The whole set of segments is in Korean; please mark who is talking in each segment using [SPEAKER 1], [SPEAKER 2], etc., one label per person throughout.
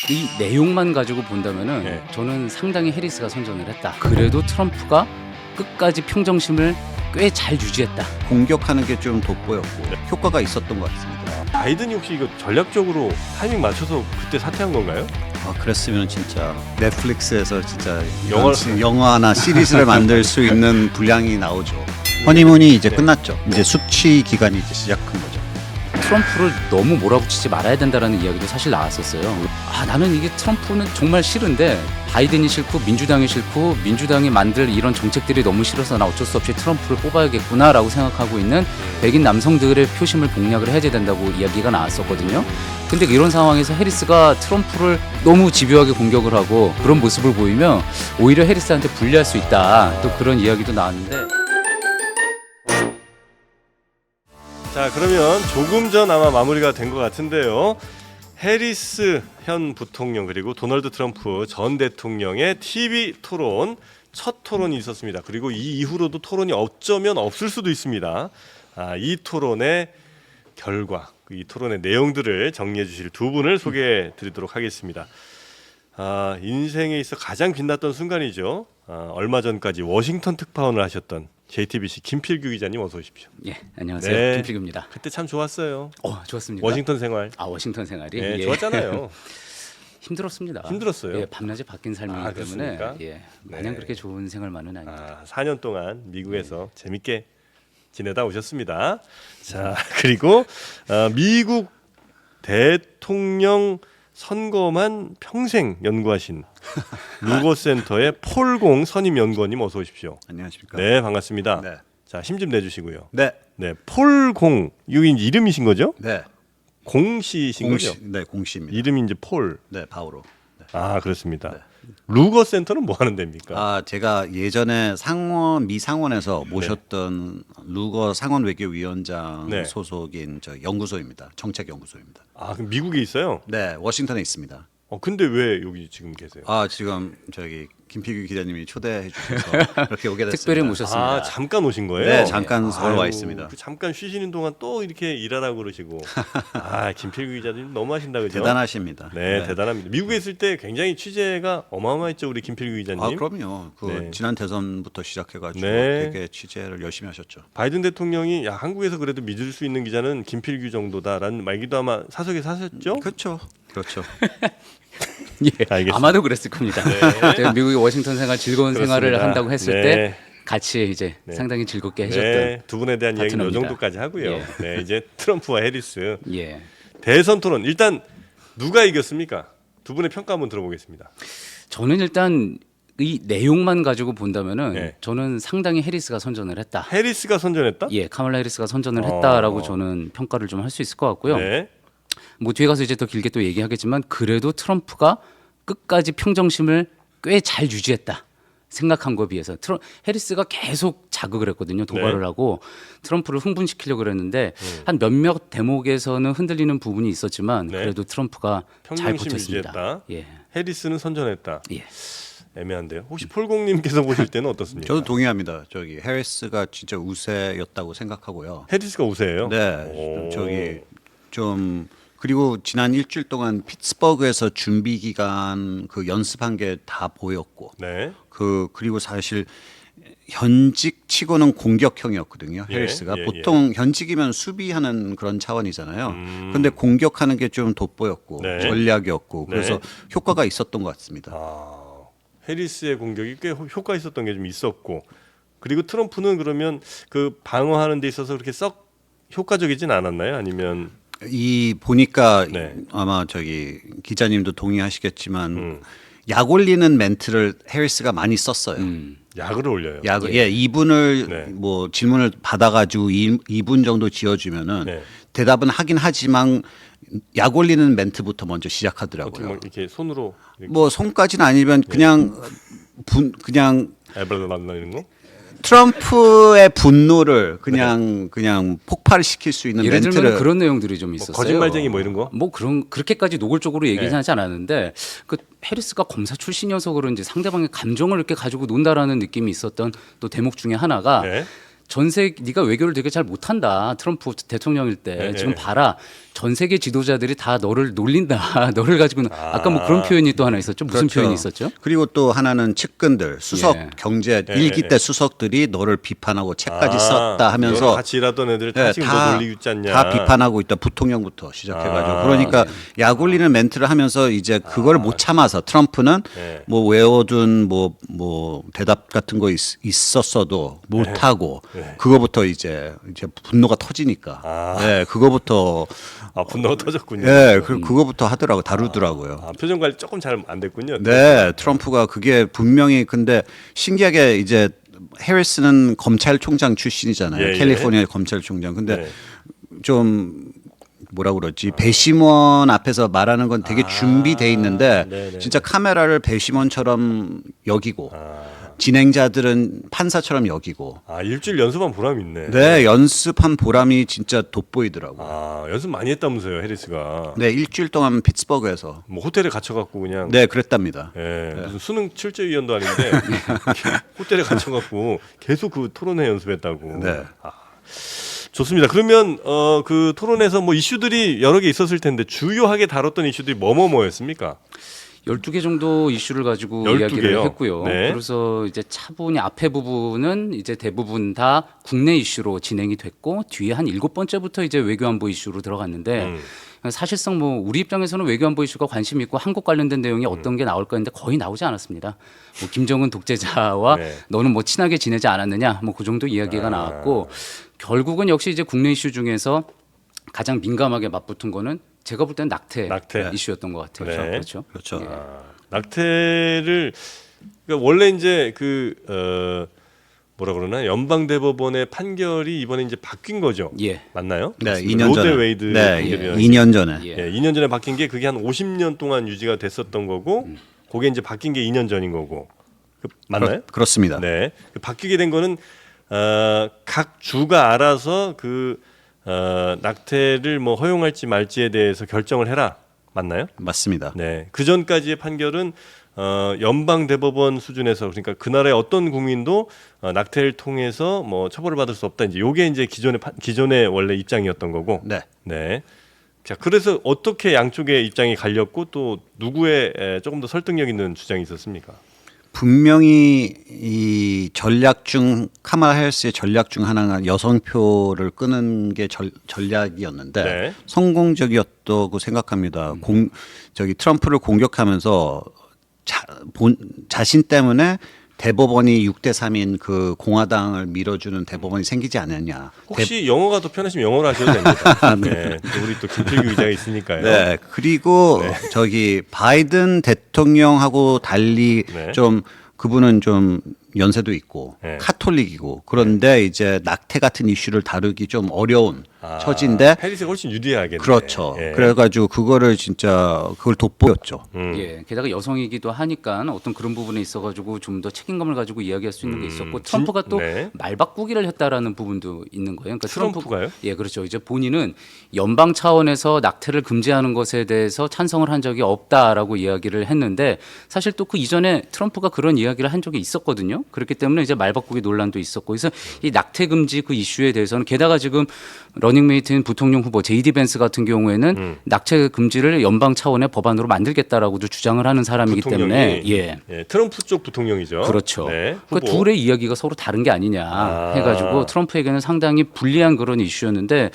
[SPEAKER 1] 이 내용만 가지고 본다면은
[SPEAKER 2] 네.
[SPEAKER 1] 저는 상당히 해리스가 선전을 했다. 그래도 트럼프가 끝까지 평정심을 꽤 잘 유지했다.
[SPEAKER 3] 공격하는 게 좀 돋보였고 효과가 있었던 것 같습니다.
[SPEAKER 2] 바이든이 혹시 이거 전략적으로 타이밍 맞춰서 그때 사퇴한 건가요?
[SPEAKER 3] 그랬으면 진짜 넷플릭스에서 진짜
[SPEAKER 2] 영화-
[SPEAKER 3] 영화나 시리즈를 만들 수 있는 분량이 나오죠. 허니문이 이제 끝났죠. 이제 숙취 기간이 이제 시작한 거죠.
[SPEAKER 1] 트럼프를 너무 몰아붙이지 말아야 된다라는 이야기도 사실 나왔었어요. 나는 이게 트럼프는 정말 싫은데 바이든이 싫고 민주당이 싫고 민주당이 만들 이런 정책들이 너무 싫어서 나 어쩔 수 없이 트럼프를 뽑아야겠구나라고 생각하고 있는 백인 남성들의 표심을 공략을 해야 된다고 이야기가 나왔었거든요. 근데 이런 상황에서 해리스가 트럼프를 너무 집요하게 공격을 하고 그런 모습을 보이면 오히려 해리스한테 불리할 수 있다. 또 그런 이야기도 나왔는데
[SPEAKER 2] 자, 그러면 조금 전 아마 마무리가 된 것 같은데요. 해리스 현 부통령 그리고 도널드 트럼프 전 대통령의 TV 토론 첫 토론이 있었습니다. 그리고 이 이후로도 토론이 어쩌면 없을 수도 있습니다. 이 토론의 결과, 이 토론의 내용들을 정리해 주실 두 분을 소개해 드리도록 하겠습니다. 인생에 있어 가장 빛났던 순간이죠. 얼마 전까지 워싱턴 특파원을 하셨던 JTBC 김필규 기자님 어서 오십시오.
[SPEAKER 1] 예, 안녕하세요.
[SPEAKER 2] 네.
[SPEAKER 1] 김필규입니다.
[SPEAKER 2] 그때 참 좋았어요.
[SPEAKER 1] 좋았습니까?
[SPEAKER 2] 워싱턴 생활.
[SPEAKER 1] 워싱턴 생활이
[SPEAKER 2] 네, 좋았잖아요.
[SPEAKER 1] 힘들었습니다.
[SPEAKER 2] 힘들었어요?
[SPEAKER 1] 예, 밤낮이 바뀐 삶이기 때문에
[SPEAKER 2] 그렇습니까?
[SPEAKER 1] 예, 마냥
[SPEAKER 2] 네.
[SPEAKER 1] 그렇게 좋은 생활만은 아닙니다.
[SPEAKER 2] 4년 동안 미국에서 재밌게 지내다 오셨습니다. 자, 그리고 미국 대통령 선거만 평생 연구하신 루거 센터의 폴공 선임 연구원님 어서 오십시오.
[SPEAKER 3] 안녕하십니까?
[SPEAKER 2] 네, 반갑습니다.
[SPEAKER 3] 네.
[SPEAKER 2] 자, 힘 좀 내주시고요.
[SPEAKER 3] 네.
[SPEAKER 2] 네, 폴공 이거 이제 이름이신 거죠?
[SPEAKER 3] 네.
[SPEAKER 2] 공씨신 거죠?
[SPEAKER 3] 네, 공시입니다.
[SPEAKER 2] 이름이 이제 폴.
[SPEAKER 3] 네, 바오로. 네.
[SPEAKER 2] 그렇습니다.
[SPEAKER 3] 네.
[SPEAKER 2] 루거 센터는 뭐 하는 데입니까?
[SPEAKER 3] 제가 예전에 미 상원에서 모셨던 루거 상원 외교위원장
[SPEAKER 2] 네.
[SPEAKER 3] 소속인 저 연구소입니다. 정책 연구소입니다.
[SPEAKER 2] 그럼 미국에 있어요?
[SPEAKER 3] 네, 워싱턴에 있습니다.
[SPEAKER 2] 근데 왜 여기 지금 계세요?
[SPEAKER 3] 지금 저기 김필규 기자님이 초대해 주셔서 이렇게 오게 됐습니다.
[SPEAKER 1] 특별히 모셨습니다.
[SPEAKER 2] 잠깐 오신 거예요?
[SPEAKER 3] 네, 잠깐 서울 와
[SPEAKER 2] 아유,
[SPEAKER 3] 있습니다.
[SPEAKER 2] 잠깐 쉬시는 동안 또 이렇게 일하라고 그러시고. 김필규 기자님 너무 하신다 그죠?
[SPEAKER 3] 대단하십니다.
[SPEAKER 2] 네, 대단합니다. 미국에 있을 때 굉장히 취재가 어마어마했죠, 우리 김필규 기자님.
[SPEAKER 3] 그럼요.
[SPEAKER 2] 네.
[SPEAKER 3] 지난 대선부터 시작해가지고
[SPEAKER 2] 네.
[SPEAKER 3] 되게 취재를 열심히 하셨죠.
[SPEAKER 2] 바이든 대통령이 한국에서 그래도 믿을 수 있는 기자는 김필규 정도다라는 말기도 아마 사석에 사셨죠?
[SPEAKER 3] 그렇죠.
[SPEAKER 1] 예,
[SPEAKER 2] 알겠습니다.
[SPEAKER 1] 아마도 그랬을 겁니다. 제가 미국의 워싱턴 생활 즐거운 생활을
[SPEAKER 2] 그렇습니다.
[SPEAKER 1] 한다고 했을
[SPEAKER 2] 네.
[SPEAKER 1] 때 같이 이제 상당히 즐겁게 해줬던
[SPEAKER 2] 네, 두 분에 대한 이야기는 이
[SPEAKER 1] 파트너입니다.
[SPEAKER 2] 정도까지 하고요.
[SPEAKER 1] 예.
[SPEAKER 2] 네, 이제 트럼프와 해리스
[SPEAKER 1] 예.
[SPEAKER 2] 대선 토론 일단 누가 이겼습니까? 두 분의 평가 한번 들어보겠습니다.
[SPEAKER 1] 저는 일단 이 내용만 가지고 본다면은
[SPEAKER 2] 네.
[SPEAKER 1] 저는 상당히 해리스가 선전을 했다.
[SPEAKER 2] 해리스가 선전했다?
[SPEAKER 1] 예, 카말라 해리스가 선전을 했다라고 저는 평가를 좀 할 수 있을 것 같고요.
[SPEAKER 2] 네.
[SPEAKER 1] 뭐 뒤에 가서 이제 더 길게 또 얘기하겠지만 그래도 트럼프가 끝까지 평정심을 꽤 잘 유지했다. 생각한 거에 비해서 해리스가 계속 자극을 했거든요. 도발을
[SPEAKER 2] 네.
[SPEAKER 1] 하고 트럼프를 흥분시키려고 그랬는데 한 몇몇 대목에서는 흔들리는 부분이 있었지만
[SPEAKER 2] 네.
[SPEAKER 1] 그래도 트럼프가 잘
[SPEAKER 2] 평정심
[SPEAKER 1] 버텼습니다.
[SPEAKER 2] 유지했다.
[SPEAKER 1] 예.
[SPEAKER 2] 해리스는 선전했다.
[SPEAKER 1] 예.
[SPEAKER 2] 애매한데요. 혹시 폴공님께서 보실 때는 어떻습니까?
[SPEAKER 3] 저도 동의합니다. 저기 해리스가 진짜 우세였다고 생각하고요.
[SPEAKER 2] 해리스가 우세예요.
[SPEAKER 3] 네,
[SPEAKER 2] 오.
[SPEAKER 3] 저기 좀 그리고 지난 일주일 동안 피츠버그에서 준비 기간 그 연습한 게 다 보였고,
[SPEAKER 2] 네.
[SPEAKER 3] 그리고 사실 현직 치고는 공격형이었거든요.
[SPEAKER 2] 예,
[SPEAKER 3] 해리스가
[SPEAKER 2] 예,
[SPEAKER 3] 보통 현직이면 수비하는 그런 차원이잖아요. 근데 공격하는 게 좀 돋보였고
[SPEAKER 2] 네.
[SPEAKER 3] 전략이었고 그래서
[SPEAKER 2] 네.
[SPEAKER 3] 효과가 있었던 것 같습니다.
[SPEAKER 2] 해리스의 공격이 꽤 효과 있었던 게 좀 있었고, 그리고 트럼프는 그러면 그 방어하는 데 있어서 그렇게 썩 효과적이진 않았나요? 아니면
[SPEAKER 3] 이 보니까
[SPEAKER 2] 네.
[SPEAKER 3] 아마 저기 기자님도 동의하시겠지만 약 올리는 멘트를 해리스가 많이 썼어요.
[SPEAKER 2] 약을 올려요?
[SPEAKER 3] 이분을
[SPEAKER 2] 네.
[SPEAKER 3] 뭐 질문을 받아가지고 2분 정도 지어주면은
[SPEAKER 2] 네.
[SPEAKER 3] 대답은 하긴 하지만 약 올리는 멘트부터 먼저
[SPEAKER 2] 어떻게
[SPEAKER 3] 시작하더라고요.
[SPEAKER 2] 뭐 이렇게 손으로 이렇게
[SPEAKER 3] 뭐 손까지는 아니면 그냥 그냥
[SPEAKER 2] 애벌레 만나는 거?
[SPEAKER 3] 트럼프의 분노를 그냥 폭발시킬 수 있는
[SPEAKER 1] 예를
[SPEAKER 3] 멘트를
[SPEAKER 1] 들면 그런 내용들이 좀 있었어요.
[SPEAKER 2] 거짓말쟁이 뭐 이런 거?
[SPEAKER 1] 뭐 그렇게까지 노골적으로 얘기는
[SPEAKER 2] 네.
[SPEAKER 1] 하지 않았는데 그 해리스가 검사 출신이어서 그런지 상대방의 감정을 이렇게 가지고 논다라는 느낌이 있었던 또 대목 중에 하나가
[SPEAKER 2] 네.
[SPEAKER 1] 전세 네가 외교를 되게 잘 못한다. 트럼프 대통령일 때
[SPEAKER 2] 네,
[SPEAKER 1] 지금
[SPEAKER 2] 네.
[SPEAKER 1] 봐라. 전 세계 지도자들이 다 너를 놀린다. 너를 가지고 아까 뭐 그런 표현이 또 하나 있었죠. 무슨
[SPEAKER 3] 그렇죠.
[SPEAKER 1] 표현이 있었죠?
[SPEAKER 3] 그리고 또 하나는 측근들 수석
[SPEAKER 1] 예.
[SPEAKER 3] 경제
[SPEAKER 2] 예,
[SPEAKER 3] 일기
[SPEAKER 2] 예.
[SPEAKER 3] 때 수석들이 너를 비판하고 책까지 썼다 하면서
[SPEAKER 2] 너랑 같이 일하던 애들 다
[SPEAKER 3] 네,
[SPEAKER 2] 지금 너 놀리고 있지 않냐.
[SPEAKER 3] 다 비판하고 있다. 부통령부터 시작해가지고
[SPEAKER 2] 아,
[SPEAKER 3] 그러니까 약 올리는 멘트를 하면서 이제 그걸 못 참아서 트럼프는
[SPEAKER 2] 네.
[SPEAKER 3] 뭐 외워둔 뭐 대답 같은 거 있었어도 못 하고 그거부터 이제 분노가 터지니까 네, 그거부터
[SPEAKER 2] 분노가 터졌군요.
[SPEAKER 3] 네, 그거부터 하더라고 다루더라고요.
[SPEAKER 2] 표정 관리 조금 잘 안 됐군요.
[SPEAKER 3] 네, 트럼프가 그게 분명히 근데 신기하게 이제 해리스는 검찰총장 출신이잖아요.
[SPEAKER 2] 예, 예.
[SPEAKER 3] 캘리포니아 검찰총장. 근데
[SPEAKER 2] 네.
[SPEAKER 3] 좀 뭐라고 그러지? 배심원 앞에서 말하는 건 되게 준비돼 있는데
[SPEAKER 2] 네네.
[SPEAKER 3] 진짜 카메라를 배심원처럼 여기고 진행자들은 판사처럼 여기고
[SPEAKER 2] 일주일 연습한 보람이 있네.
[SPEAKER 3] 네, 연습한 보람이 진짜 돋보이더라고요.
[SPEAKER 2] 연습 많이 했다면서요, 해리스가.
[SPEAKER 3] 네, 일주일 동안 피츠버그에서
[SPEAKER 2] 뭐 호텔에 갇혀갖고 그냥.
[SPEAKER 3] 네, 그랬답니다.
[SPEAKER 2] 예, 무슨 수능 출제위원도 아닌데 호텔에 갇혀갖고 계속 그 토론회 연습했다고.
[SPEAKER 3] 네.
[SPEAKER 2] 좋습니다. 그러면 그 토론에서 뭐 이슈들이 여러 개 있었을 텐데 주요하게 다뤘던 이슈들이 뭐였습니까?
[SPEAKER 1] 12개 정도 이슈를 가지고
[SPEAKER 2] 12
[SPEAKER 1] 이야기를
[SPEAKER 2] 개요?
[SPEAKER 1] 했고요.
[SPEAKER 2] 네.
[SPEAKER 1] 그래서 이제 차분히 앞에 부분은 이제 대부분 다 국내 이슈로 진행이 됐고 뒤에 한 7번째부터 이제 외교안보 이슈로 들어갔는데 사실상 뭐 우리 입장에서는 외교안보 이슈가 관심 있고 한국 관련된 내용이 어떤 게 나올까 했는데 거의 나오지 않았습니다. 뭐 김정은 독재자와
[SPEAKER 2] 네.
[SPEAKER 1] 너는 뭐 친하게 지내지 않았느냐 뭐 그 정도 이야기가 나왔고 결국은 역시 이제 국내 이슈 중에서 가장 민감하게 맞붙은 거는 제가 볼 때는 낙태. 이슈였던 것 같아요.
[SPEAKER 2] 네.
[SPEAKER 1] 그렇죠.
[SPEAKER 3] 그렇죠.
[SPEAKER 1] 예.
[SPEAKER 2] 낙태를 그러니까 원래 이제 뭐라 그러나 연방대법원의 판결이 이번에 이제 바뀐 거죠.
[SPEAKER 1] 예.
[SPEAKER 2] 맞나요?
[SPEAKER 3] 네,
[SPEAKER 2] 맞습니다.
[SPEAKER 3] 2년 전에.
[SPEAKER 2] 로데 웨이드
[SPEAKER 3] 네,
[SPEAKER 2] 판결이라는
[SPEAKER 3] 2년 전에.
[SPEAKER 1] 예.
[SPEAKER 2] 2년 전에 바뀐 게 그게 한 50년 동안 유지가 됐었던 거고 그게 이제 바뀐 게 2년 전인 거고 맞나요?
[SPEAKER 3] 그렇습니다.
[SPEAKER 2] 네. 바뀌게 된 거는 각 주가 알아서 낙태를 뭐 허용할지 말지에 대해서 결정을 해라. 맞나요?
[SPEAKER 3] 맞습니다.
[SPEAKER 2] 네. 그 전까지의 판결은 연방 대법원 수준에서 그러니까 그 나라의 어떤 국민도 낙태를 통해서 뭐 처벌을 받을 수 없다. 이제 요게 이제 기존의 원래 입장이었던 거고.
[SPEAKER 3] 네.
[SPEAKER 2] 네. 자, 그래서 어떻게 양쪽의 입장이 갈렸고 또 누구의 조금 더 설득력 있는 주장이 있었습니까?
[SPEAKER 3] 분명히 이 전략 중 카말라 해리스의 전략 중 하나가 여성표를 끄는 게 전략이었는데
[SPEAKER 2] 네.
[SPEAKER 3] 성공적이었다고 생각합니다. 트럼프를 공격하면서 자신 때문에 대법원이 6대 3인 그 공화당을 밀어주는 대법원이 생기지 않았냐.
[SPEAKER 2] 혹시 영어가 더 편하시면 영어로 하셔도 됩니다. 네. 또 우리 또 김필규 기자가 있으니까요.
[SPEAKER 3] 네. 그리고 바이든 대통령하고 달리
[SPEAKER 2] 네.
[SPEAKER 3] 좀 그분은 좀 연세도 있고
[SPEAKER 2] 네.
[SPEAKER 3] 카톨릭이고 그런데 이제 낙태 같은 이슈를 다루기 좀 어려운 처지인데
[SPEAKER 2] 해리스가 훨씬 유리하겠네.
[SPEAKER 3] 그렇죠.
[SPEAKER 2] 예.
[SPEAKER 3] 그래가지고 그거를 진짜 그걸 돋보였죠.
[SPEAKER 1] 예, 게다가 여성이기도 하니까 어떤 그런 부분에 있어가지고 좀 더 책임감을 가지고 이야기할 수 있는 게 있었고 트럼프가 또
[SPEAKER 2] 네.
[SPEAKER 1] 말바꾸기를 했다라는 부분도 있는 거예요. 그러니까
[SPEAKER 2] 트럼프가요?
[SPEAKER 1] 예, 그렇죠. 이제 본인은 연방 차원에서 낙태를 금지하는 것에 대해서 찬성을 한 적이 없다라고 이야기를 했는데 사실 또 그 이전에 트럼프가 그런 이야기를 한 적이 있었거든요. 그렇기 때문에 이제 말바꾸기 논란도 있었고 그래서 이 낙태 금지 그 이슈에 대해서는 게다가 지금 러닝메이트인 부통령 후보 제이디 벤스 같은 경우에는 낙태 금지를 연방 차원의 법안으로 만들겠다라고도 주장을 하는 사람이기 때문에 예.
[SPEAKER 2] 트럼프 쪽 부통령이죠.
[SPEAKER 1] 그렇죠.
[SPEAKER 2] 네,
[SPEAKER 1] 그 둘의 이야기가 서로 다른 게 아니냐 해가지고 트럼프에게는 상당히 불리한 그런 이슈였는데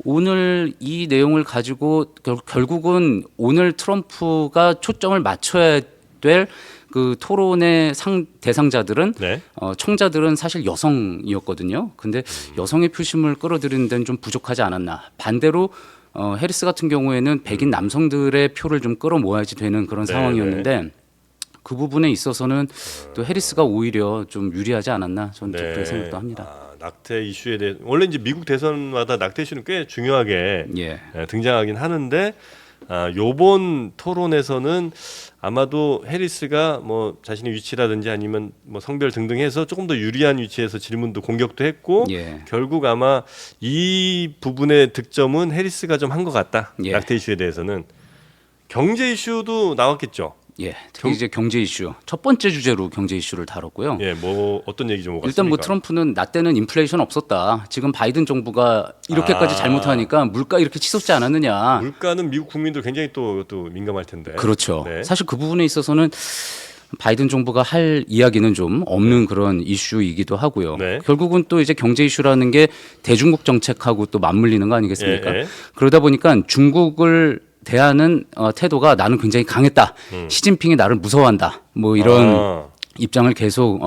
[SPEAKER 1] 오늘 이 내용을 가지고 결국은 오늘 트럼프가 초점을 맞춰야 될 그 토론의 대상자들은
[SPEAKER 2] 네.
[SPEAKER 1] 청자들은 사실 여성이었거든요. 근데 여성의 표심을 끌어들이는 데는 좀 부족하지 않았나. 반대로 해리스 같은 경우에는 백인 남성들의 표를 좀 끌어모아야지 되는 그런 상황이었는데 그 부분에 있어서는 또 해리스가 오히려 좀 유리하지 않았나 저는 좀 그렇게 생각도 합니다.
[SPEAKER 2] 낙태 이슈에 대해 원래 이제 미국 대선마다 낙태 이슈는 꽤 중요하게 등장하긴 하는데 요번 토론에서는 아마도 해리스가 뭐 자신의 위치라든지 아니면 뭐 성별 등등 해서 조금 더 유리한 위치에서 질문도 공격도 했고 결국 아마 이 부분의 득점은 해리스가 좀 한 것 같다. 낙태 이슈에 대해서는 경제 이슈도 나왔겠죠.
[SPEAKER 1] 예, 특히 이제 경제 이슈 첫 번째 주제로 경제 이슈를 다뤘고요.
[SPEAKER 2] 예, 뭐 어떤 얘기 좀 오갔습니까?
[SPEAKER 1] 일단 뭐 트럼프는 나 때는 인플레이션 없었다. 지금 바이든 정부가 이렇게까지 잘못하니까 물가 이렇게 치솟지 않았느냐.
[SPEAKER 2] 물가는 미국 국민들 굉장히 또 민감할 텐데.
[SPEAKER 1] 그렇죠.
[SPEAKER 2] 네.
[SPEAKER 1] 사실 그 부분에 있어서는 바이든 정부가 할 이야기는 좀 없는 그런 이슈이기도 하고요.
[SPEAKER 2] 네.
[SPEAKER 1] 결국은 또 이제 경제 이슈라는 게 대중국 정책하고 또 맞물리는 거 아니겠습니까?
[SPEAKER 2] 예, 예.
[SPEAKER 1] 그러다 보니까 중국을 대하는 태도가 나는 굉장히 강했다. 시진핑이 나를 무서워한다. 뭐 이런 입장을 계속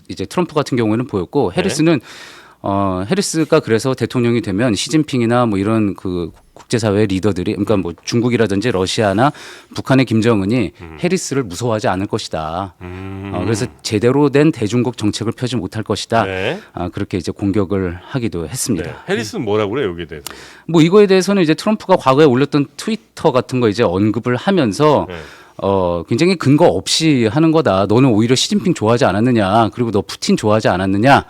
[SPEAKER 1] 이제 트럼프 같은 경우에는 보였고 해리스는 해리스가 그래서 대통령이 되면 시진핑이나 뭐 이런 그 국제사회 리더들이 그러니까 뭐 중국이라든지 러시아나 북한의 김정은이 해리스를 무서워하지 않을 것이다. 그래서 제대로 된 대중국 정책을 펴지 못할 것이다.
[SPEAKER 2] 네.
[SPEAKER 1] 그렇게 이제 공격을 하기도 했습니다.
[SPEAKER 2] 네. 해리스는 뭐라고 그래요 여기에 대해서?
[SPEAKER 1] 뭐 이거에 대해서는 이제 트럼프가 과거에 올렸던 트위터 같은 거 이제 언급을 하면서
[SPEAKER 2] 네.
[SPEAKER 1] 굉장히 근거 없이 하는 거다. 너는 오히려 시진핑 좋아하지 않았느냐. 그리고 너 푸틴 좋아하지 않았느냐.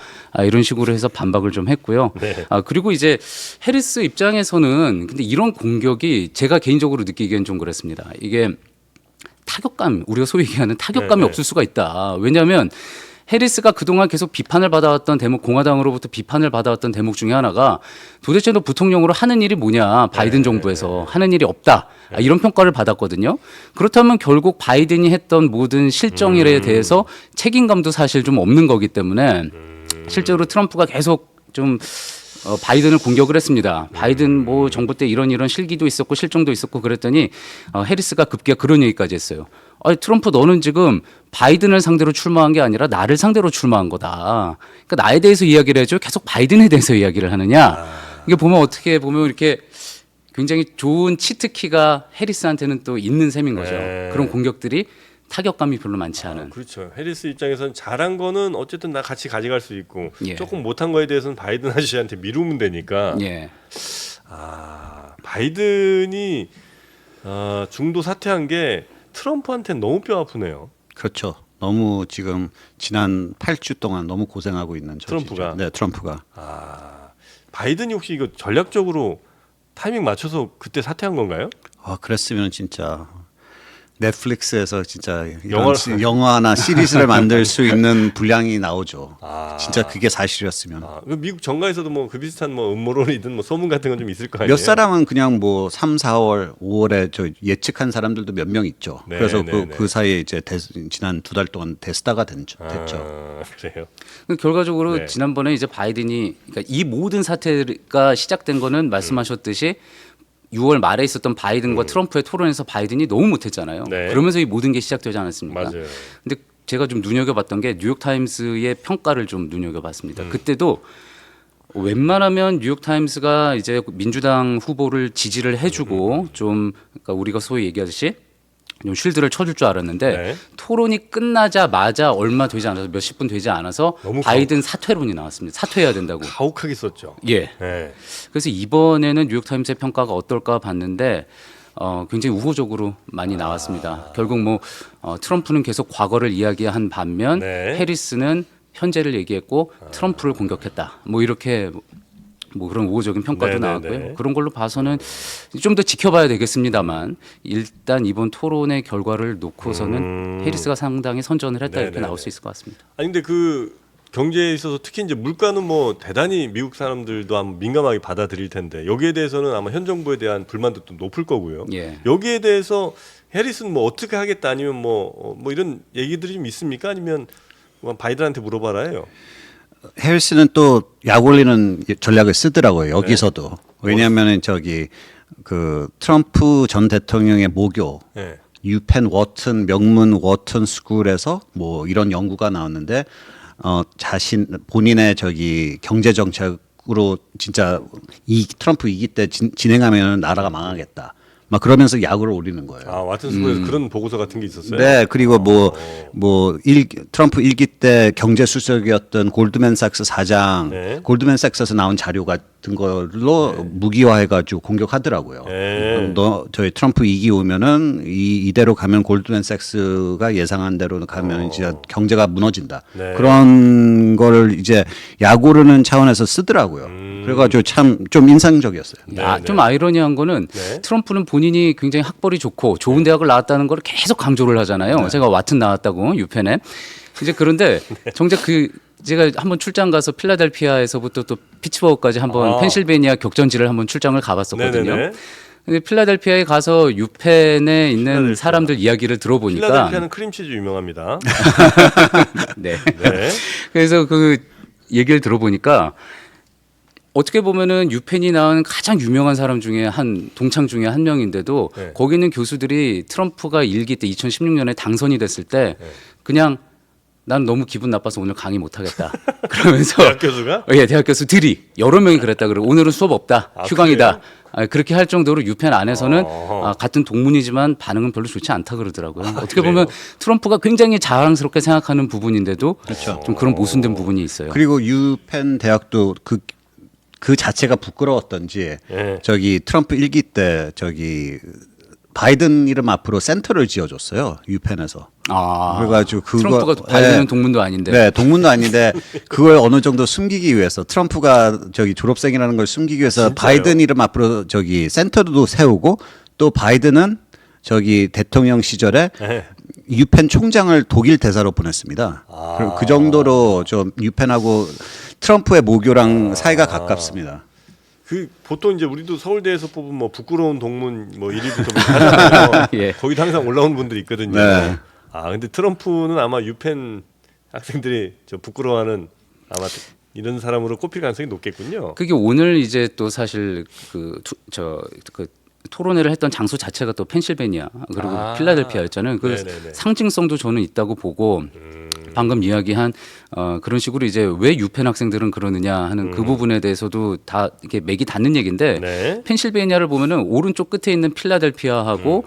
[SPEAKER 1] 이런 식으로 해서 반박을 좀 했고요.
[SPEAKER 2] 네.
[SPEAKER 1] 그리고 이제 해리스 입장에서는 근데 이런 공격이 제가 개인적으로 느끼기엔 좀 그렇습니다. 이게 타격감, 우리가 소위 얘기하는 타격감이
[SPEAKER 2] 네.
[SPEAKER 1] 없을 수가 있다. 왜냐하면 해리스가 그동안 계속 비판을 받아왔던 대목, 공화당으로부터 비판을 받아왔던 대목 중에 하나가 도대체 너 부통령으로 하는 일이 뭐냐, 바이든 정부에서 하는 일이 없다, 이런 평가를 받았거든요. 그렇다면 결국 바이든이 했던 모든 실정일에 대해서 책임감도 사실 좀 없는 거기 때문에 실제로 트럼프가 계속 좀 바이든을 공격을 했습니다. 바이든 뭐 정부 때 이런 실기도 있었고 실정도 있었고 그랬더니 해리스가 급기야 그런 얘기까지 했어요. 아니, 트럼프 너는 지금 바이든을 상대로 출마한 게 아니라 나를 상대로 출마한 거다. 그러니까 나에 대해서 이야기를 해줘. 계속 바이든에 대해서 이야기를 하느냐. 이게 보면 어떻게 보면 이렇게 굉장히 좋은 치트키가 해리스한테는 또 있는 셈인 거죠.
[SPEAKER 2] 네.
[SPEAKER 1] 그런 공격들이 타격감이 별로 많지 않은.
[SPEAKER 2] 그렇죠. 해리스 입장에서는 잘한 거는 어쨌든 나 같이 가져갈 수 있고
[SPEAKER 1] 예.
[SPEAKER 2] 조금 못한 거에 대해서는 바이든 아저씨한테 미루면 되니까.
[SPEAKER 1] 예.
[SPEAKER 2] 바이든이 중도 사퇴한 게 트럼프한테 너무 뼈 아프네요.
[SPEAKER 3] 그렇죠. 너무 지금 지난 8주 동안 너무 고생하고 있는 처지죠.
[SPEAKER 2] 트럼프가?
[SPEAKER 3] 네, 트럼프가.
[SPEAKER 2] 바이든이 혹시 이거 전략적으로 타이밍 맞춰서 그때 사퇴한 건가요?
[SPEAKER 3] 그랬으면 진짜 넷플릭스에서 진짜
[SPEAKER 2] 영화를-
[SPEAKER 3] 영화나 시리즈를 만들 수 있는 분량이 나오죠. 진짜 그게 사실이었으면.
[SPEAKER 2] 그 미국 정가에서도 뭐 그 비슷한 뭐 음모론이든 뭐 소문 같은 건 좀 있을 거 아니에요.
[SPEAKER 3] 몇 사람은 그냥 뭐 3, 4월, 5월에 저 예측한 사람들도 몇 명 있죠.
[SPEAKER 2] 네,
[SPEAKER 3] 그래서
[SPEAKER 2] 네,
[SPEAKER 3] 그 사이에 이제 지난 2달 동안 데스타가 됐죠.
[SPEAKER 2] 그래요.
[SPEAKER 1] 결과적으로
[SPEAKER 2] 네.
[SPEAKER 1] 지난번에 이제 바이든이 그러니까 이 모든 사태가 시작된 거는 말씀하셨듯이 6월 말에 있었던 바이든과 트럼프의 토론에서 바이든이 너무 못했잖아요.
[SPEAKER 2] 네.
[SPEAKER 1] 그러면서 이 모든 게 시작되지 않았습니까?
[SPEAKER 2] 맞아요.
[SPEAKER 1] 근데 제가 좀 눈여겨봤던 게 뉴욕타임스의 평가를 좀 눈여겨봤습니다. 그때도 웬만하면 뉴욕타임스가 이제 민주당 후보를 지지를 해주고 좀 그러니까 우리가 소위 얘기하듯이 좀 쉴드를 쳐줄 줄 알았는데
[SPEAKER 2] 네.
[SPEAKER 1] 토론이 끝나자마자 얼마 되지 않아서 몇십 분 되지 않아서
[SPEAKER 2] 너무
[SPEAKER 1] 바이든 사퇴론이 나왔습니다. 사퇴해야 된다고.
[SPEAKER 2] 가혹하게 썼죠.
[SPEAKER 1] 예.
[SPEAKER 2] 네.
[SPEAKER 1] 그래서 이번에는 뉴욕타임스의 평가가 어떨까 봤는데 굉장히 우호적으로 많이 나왔습니다. 결국 뭐 트럼프는 계속 과거를 이야기한 반면
[SPEAKER 2] 네.
[SPEAKER 1] 해리스는 현재를 얘기했고 트럼프를 공격했다. 뭐 이렇게 뭐 그런 우호적인 평가도
[SPEAKER 2] 네, 네,
[SPEAKER 1] 나왔고요.
[SPEAKER 2] 네.
[SPEAKER 1] 그런 걸로 봐서는 좀 더 지켜봐야 되겠습니다만 일단 이번 토론의 결과를 놓고서는 해리스가 상당히 선전을 했다
[SPEAKER 2] 네,
[SPEAKER 1] 이렇게
[SPEAKER 2] 네,
[SPEAKER 1] 나올
[SPEAKER 2] 네.
[SPEAKER 1] 수 있을 것 같습니다.
[SPEAKER 2] 아니 근데 그 경제에 있어서 특히 이제 물가는 뭐 대단히 미국 사람들도 아마 민감하게 받아들일 텐데 여기에 대해서는 아마 현 정부에 대한 불만도 또 높을 거고요.
[SPEAKER 1] 예.
[SPEAKER 2] 여기에 대해서 해리스는 뭐 어떻게 하겠다 아니면 뭐 이런 얘기들이 좀 있습니까? 아니면 뭐 바이든한테 물어봐라예요.
[SPEAKER 3] 해리스는 또 약 올리는 전략을 쓰더라고요. 여기서도. 왜냐하면은 저기 그 트럼프 전 대통령의 모교
[SPEAKER 2] 네.
[SPEAKER 3] 유펜 워튼 명문 워튼 스쿨에서 뭐 이런 연구가 나왔는데 본인의 저기 경제 정책으로 진짜 이 트럼프 위기 때 진행하면 나라가 망하겠다. 막 그러면서 약을 올리는 거예요.
[SPEAKER 2] 와튼 스쿨에서 그런 보고서 같은 게 있었어요.
[SPEAKER 3] 네, 그리고 트럼프 일기 때 경제 수석이었던 골드맨삭스 사장,
[SPEAKER 2] 네.
[SPEAKER 3] 골드맨삭스에서 나온 자료 같은 걸로 무기화해가지고 공격하더라고요.
[SPEAKER 2] 네.
[SPEAKER 3] 저희 트럼프 이기 오면은 이대로 가면 골드맨삭스가 예상한 대로 가면 진짜 경제가 무너진다.
[SPEAKER 2] 네.
[SPEAKER 3] 그런 걸 이제 약 오르는 차원에서 쓰더라고요. 그래가지고 참 좀 인상적이었어요.
[SPEAKER 1] 아,
[SPEAKER 2] 네,
[SPEAKER 1] 좀
[SPEAKER 2] 네.
[SPEAKER 1] 아이러니한 거는
[SPEAKER 2] 네.
[SPEAKER 1] 트럼프는 본인이 굉장히 학벌이 좋고 좋은 대학을 나왔다는 걸 계속 강조를 하잖아요. 제가 와튼 나왔다고 유펜에. 이제 그런데 정작 그 제가 한번 출장 가서 필라델피아에서부터 또 피츠버그까지 한번
[SPEAKER 2] 아.
[SPEAKER 1] 펜실베니아 격전지를 한번 출장을 가봤었거든요.
[SPEAKER 2] 네네네.
[SPEAKER 1] 근데 필라델피아에 가서 유펜에 있는
[SPEAKER 2] 필라델피아.
[SPEAKER 1] 사람들 이야기를 들어보니까
[SPEAKER 2] 필라델피아는 크림치즈 유명합니다.
[SPEAKER 1] 네.
[SPEAKER 2] 네.
[SPEAKER 1] 그래서 그 얘기를 들어보니까 어떻게 보면은 유펜이 낳은 가장 유명한 사람 중에 한 동창 중에 한 명인데도
[SPEAKER 2] 네.
[SPEAKER 1] 거기 있는 교수들이 트럼프가 일기 때 2016년에 당선이 됐을 때
[SPEAKER 2] 네.
[SPEAKER 1] 그냥 난 너무 기분 나빠서 오늘 강의 못 하겠다. 그러면서
[SPEAKER 2] 대학 교수가
[SPEAKER 1] 예, 대학 교수들이 여러 명이 그랬다 그러고 오늘은 수업 없다.
[SPEAKER 2] 아,
[SPEAKER 1] 휴강이다. 아, 그렇게 할 정도로 유펜 안에서는
[SPEAKER 2] 어허.
[SPEAKER 1] 아, 같은 동문이지만 반응은 별로 좋지 않다 그러더라고요. 어떻게
[SPEAKER 2] 그래요?
[SPEAKER 1] 보면 트럼프가 굉장히 자랑스럽게 생각하는 부분인데도
[SPEAKER 2] 그렇죠.
[SPEAKER 1] 좀 그런 모순된 부분이 있어요.
[SPEAKER 3] 그리고 유펜 대학도 그 자체가 부끄러웠던지
[SPEAKER 2] 예.
[SPEAKER 3] 저기 트럼프 일기 때 저기 바이든 이름 앞으로 센터를 지어줬어요 유펜에서.
[SPEAKER 1] 아,
[SPEAKER 3] 그래가지고 그거
[SPEAKER 1] 트럼프가 바이든
[SPEAKER 3] 네.
[SPEAKER 1] 동문도 아닌데.
[SPEAKER 3] 네, 동문도 아닌데 그걸 어느 정도 숨기기 위해서 트럼프가 저기 졸업생이라는 걸 숨기기 위해서
[SPEAKER 2] 진짜요?
[SPEAKER 3] 바이든 이름 앞으로 저기 센터도 세우고 또 바이든은 저기 대통령 시절에
[SPEAKER 2] 네.
[SPEAKER 3] 유펜 총장을 독일 대사로 보냈습니다.
[SPEAKER 2] 아.
[SPEAKER 3] 그리고 그 정도로 좀 유펜하고 트럼프의 모교랑 사이가 가깝습니다.
[SPEAKER 2] 그 보통 이제 우리도 서울대에서 뽑은 뭐 부끄러운 동문 뭐 1위부터 하잖아요.
[SPEAKER 1] 예.
[SPEAKER 2] 거기도 항상 올라오는 분들이 있거든요.
[SPEAKER 3] 네.
[SPEAKER 2] 아 근데 트럼프는 아마 유펜 학생들이 저 부끄러워하는 아마 이런 사람으로 꼽힐 가능성이 높겠군요.
[SPEAKER 1] 그게 오늘 이제 또 사실 그 토론회를 했던 장소 자체가 또 펜실베니아 그리고
[SPEAKER 2] 아.
[SPEAKER 1] 필라델피아였잖아요. 그
[SPEAKER 2] 네네네.
[SPEAKER 1] 상징성도 저는 있다고 보고 방금 이야기한 그런 식으로 이제 왜 유펜 학생들은 그러느냐 하는 그 부분에 대해서도 다 이렇게 맥이 닿는 얘기인데
[SPEAKER 2] 네.
[SPEAKER 1] 펜실베니아를 보면은 오른쪽 끝에 있는 필라델피아하고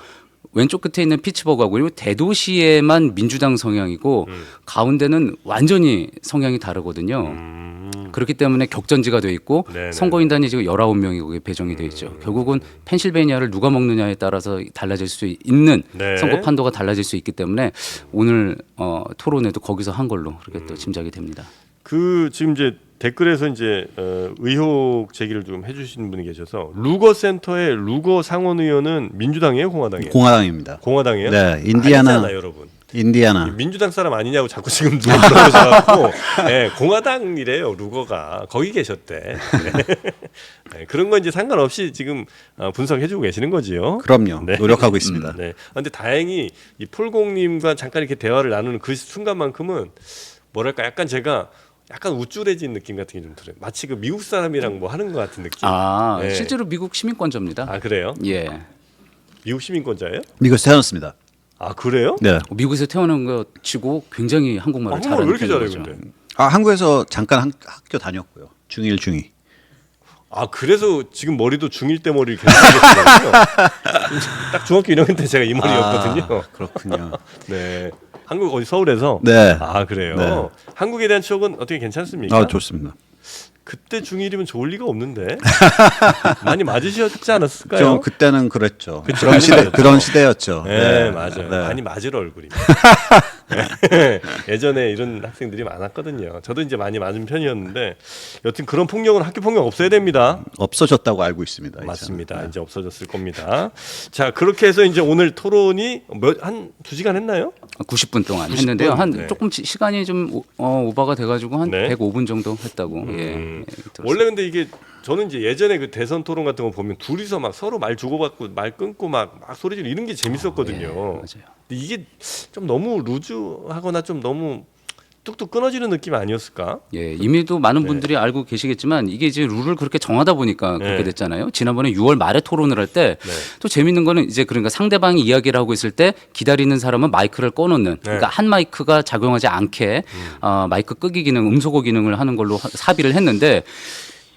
[SPEAKER 1] 왼쪽 끝에 있는 피츠버그하고 그리고 대도시에만 민주당 성향이고 가운데는 완전히 성향이 다르거든요. 그렇기 때문에 격전지가 돼 있고
[SPEAKER 2] 네네.
[SPEAKER 1] 선거인단이 지금 19명이 거기에 배정이 돼 있죠. 결국은 펜실베니아를 누가 먹느냐에 따라서 달라질 수 있는
[SPEAKER 2] 네.
[SPEAKER 1] 선거 판도가 달라질 수 있기 때문에 오늘 토론회도 거기서 한 걸로 그렇게 또 짐작이 됩니다.
[SPEAKER 2] 그 지금 이제 댓글에서 이제 의혹 제기를 좀 해주시는 분이 계셔서 루거 센터의 루거 상원 의원은 민주당이에요, 공화당이에요?
[SPEAKER 3] 공화당입니다.
[SPEAKER 2] 공화당이에요?
[SPEAKER 3] 네, 인디아나.
[SPEAKER 2] 아니잖아요, 여러분.
[SPEAKER 3] 인디아나.
[SPEAKER 2] 민주당 사람 아니냐고 자꾸 지금 누가 물어보셔갖고 네, 공화당이래요 루거가 거기 계셨대. 네. 네, 그런 건 이제 상관없이 지금 분석해주고 계시는 거지요.
[SPEAKER 3] 그럼요.
[SPEAKER 2] 네.
[SPEAKER 3] 노력하고 있습니다.
[SPEAKER 2] 네. 근데 다행히 이 폴공님과 잠깐 이렇게 대화를 나누는 그 순간만큼은 뭐랄까 약간 제가 약간 우쭐해진 느낌 같은 게 좀 들어요. 마치 그 미국 사람이랑 뭐 하는 것 같은 느낌.
[SPEAKER 1] 아
[SPEAKER 2] 네.
[SPEAKER 1] 실제로 미국 시민권자입니다.
[SPEAKER 2] 아 그래요?
[SPEAKER 1] 예.
[SPEAKER 2] 미국 시민권자예요?
[SPEAKER 3] 미국에서 태어났습니다.
[SPEAKER 2] 아 그래요?
[SPEAKER 3] 네.
[SPEAKER 1] 미국에서 태어난 거 치고 굉장히 한국말을
[SPEAKER 2] 한국말
[SPEAKER 1] 잘하는
[SPEAKER 2] 왜 이렇게 잘해요,
[SPEAKER 1] 편인 거죠.
[SPEAKER 2] 근데?
[SPEAKER 3] 아, 한국에서 잠깐 학교 다녔고요. 중1, 중2.
[SPEAKER 2] 아 그래서 지금 머리도 중1 때 머리를 계속 하겠어요. 딱 중학교 1학년 때 제가 이 머리였거든요.
[SPEAKER 3] 그렇군요.
[SPEAKER 2] 네. 한국 어디 서울에서?
[SPEAKER 3] 네.
[SPEAKER 2] 아 그래요.
[SPEAKER 3] 네.
[SPEAKER 2] 한국에 대한 추억은 어떻게 괜찮습니까?
[SPEAKER 3] 아, 좋습니다.
[SPEAKER 2] 그때 중1이면 좋을 리가 없는데 많이 맞으셨지 않았을까요?
[SPEAKER 3] 좀 그때는 그랬죠.
[SPEAKER 2] 그쵸,
[SPEAKER 3] 그런 시대
[SPEAKER 2] 많이
[SPEAKER 3] 그런 시대였죠.
[SPEAKER 2] 네, 맞아요.
[SPEAKER 3] 네.
[SPEAKER 2] 많이 맞을 얼굴입니다. 네. 예전에 이런 학생들이 많았거든요. 저도 이제 많이 맞은 편이었는데 여튼 그런 폭력은 학교 폭력 없어야 됩니다.
[SPEAKER 3] 없어졌다고 알고 있습니다. 이제.
[SPEAKER 2] 맞습니다. 이제 없어졌을 겁니다. 자, 그렇게 해서 이제 오늘 토론이 한 2시간 했나요?
[SPEAKER 1] 90분 동안
[SPEAKER 2] 90분?
[SPEAKER 1] 했는데요. 한
[SPEAKER 2] 네.
[SPEAKER 1] 조금 시간이 좀 오버가 돼가지고 한
[SPEAKER 2] 네.
[SPEAKER 1] 105분 정도 했다고. 예.
[SPEAKER 2] 원래 근데 이게 저는 이제 예전에 그 대선 토론 같은 거 보면 둘이서 막 서로 말 주고받고 말 끊고 막 소리 지르고 이런 게 재밌었거든요.
[SPEAKER 1] 맞아요.
[SPEAKER 2] 근데 이게 좀 너무 루즈하거나 좀 너무 뚝뚝 끊어지는 느낌 아니었을까?
[SPEAKER 1] 예, 이미도 많은
[SPEAKER 2] 네.
[SPEAKER 1] 분들이 알고 계시겠지만 이게 이제 룰을 그렇게 정하다 보니까 그렇게
[SPEAKER 2] 네.
[SPEAKER 1] 됐잖아요. 지난번에 6월 말에 토론을 할 때 또
[SPEAKER 2] 네.
[SPEAKER 1] 재밌는 거는 이제 그러니까 상대방이 이야기를 하고 있을 때 기다리는 사람은 마이크를 꺼놓는 그러니까 한 마이크가 작용하지 않게 마이크 끄기 기능, 음소거 기능을 하는 걸로 삽의를 했는데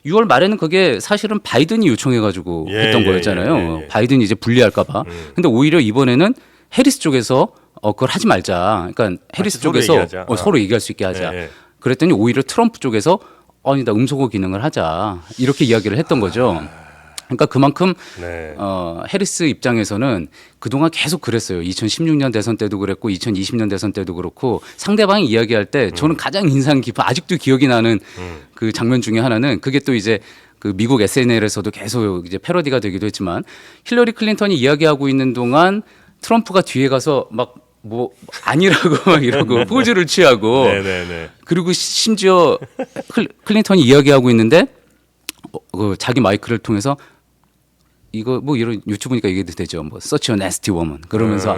[SPEAKER 1] 6월 말에는 그게 사실은 바이든이 요청해가지고
[SPEAKER 2] 예,
[SPEAKER 1] 했던
[SPEAKER 2] 예,
[SPEAKER 1] 거였잖아요.
[SPEAKER 2] 예, 예.
[SPEAKER 1] 바이든이 이제 불리할까봐. 근데 오히려 이번에는 해리스 쪽에서 그걸 하지 말자. 그러니까 해리스
[SPEAKER 2] 서로
[SPEAKER 1] 쪽에서
[SPEAKER 2] 얘기하자.
[SPEAKER 1] 서로 얘기할 수 있게 하자.
[SPEAKER 2] 예, 예.
[SPEAKER 1] 그랬더니 오히려 트럼프 쪽에서 아니 나 음소거 기능을 하자 이렇게 이야기를 했던 거죠. 그러니까 그만큼
[SPEAKER 2] 네.
[SPEAKER 1] 해리스 입장에서는 그동안 계속 그랬어요. 2016년 대선 때도 그랬고 2020년 대선 때도 그렇고 상대방이 이야기할 때 저는 가장 인상 깊은 아직도 기억이 나는 그 장면 중에 하나는 그게 또 이제 그 미국 SNL에서도 계속 이제 패러디가 되기도 했지만 힐러리 클린턴이 이야기하고 있는 동안 트럼프가 뒤에 가서 막 뭐 아니라고 막 이러고 포즈를 취하고
[SPEAKER 2] 네네네.
[SPEAKER 1] 그리고 심지어 클린턴이 이야기하고 있는데 그 자기 마이크를 통해서 이거 뭐 이런 유튜브니까 얘기도 되죠. 뭐 such a nasty woman 그러면서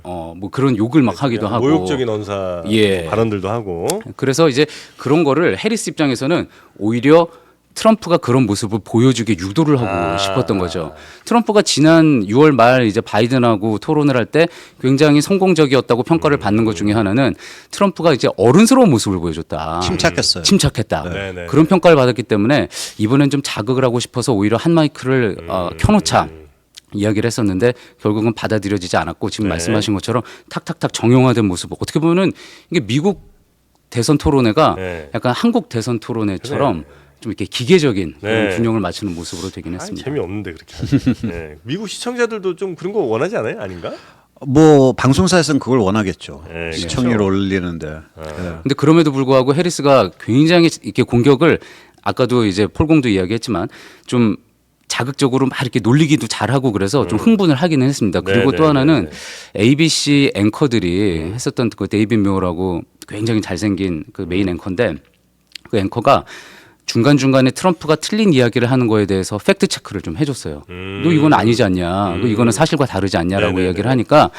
[SPEAKER 1] 뭐 그런 욕을 막 하기도 하고
[SPEAKER 2] 모욕적인 언사
[SPEAKER 1] 예.
[SPEAKER 2] 발언들도 하고.
[SPEAKER 1] 그래서 이제 그런 거를 해리스 입장에서는 오히려 트럼프가 그런 모습을 보여주게 유도를 하고 싶었던 거죠. 트럼프가 지난 6월 말 이제 바이든하고 토론을 할 때 굉장히 성공적이었다고 평가를 받는 것 중에 하나는 트럼프가 이제 어른스러운 모습을 보여줬다.
[SPEAKER 3] 침착했어요.
[SPEAKER 1] 침착했다.
[SPEAKER 2] 네네.
[SPEAKER 1] 그런 평가를 받았기 때문에 이번엔 좀 자극을 하고 싶어서 오히려 한 마이크를 켜놓자. 이야기를 했었는데 결국은 받아들여지지 않았고 지금
[SPEAKER 2] 네.
[SPEAKER 1] 말씀하신 것처럼 탁탁탁 정형화된 모습. 어떻게 보면은 이게 미국 대선 토론회가
[SPEAKER 2] 네.
[SPEAKER 1] 약간 한국 대선 토론회처럼 좀 이렇게 기계적인 그런
[SPEAKER 2] 네.
[SPEAKER 1] 균형을 맞추는 모습으로 되긴
[SPEAKER 2] 아이,
[SPEAKER 1] 했습니다.
[SPEAKER 2] 재미없는데 그렇게 하면. 네. 미국 시청자들도 좀 그런 거 원하지 않아요? 아닌가?
[SPEAKER 3] 뭐 방송사에서는 그걸 원하겠죠.
[SPEAKER 2] 네,
[SPEAKER 3] 시청률
[SPEAKER 2] 그렇죠.
[SPEAKER 3] 올리는데.
[SPEAKER 1] 근데 그럼에도 불구하고 해리스가 굉장히 이렇게 공격을 아까도 이제 폴공도 이야기했지만 좀 자극적으로 막 이렇게 놀리기도 잘하고 그래서 좀 흥분을 하기는 했습니다. 그리고
[SPEAKER 2] 네,
[SPEAKER 1] 또
[SPEAKER 2] 네,
[SPEAKER 1] 하나는
[SPEAKER 2] 네,
[SPEAKER 1] ABC 앵커들이 했었던 그 데이빗 묘라고 굉장히 잘생긴 그 메인 앵커인데 그 앵커가 중간중간에 트럼프가 틀린 이야기를 하는 거에 대해서 팩트 체크를 좀 해줬어요. 너 이건 아니지 않냐. 너 이거는 사실과 다르지 않냐라고
[SPEAKER 2] 네네네.
[SPEAKER 1] 이야기를 하니까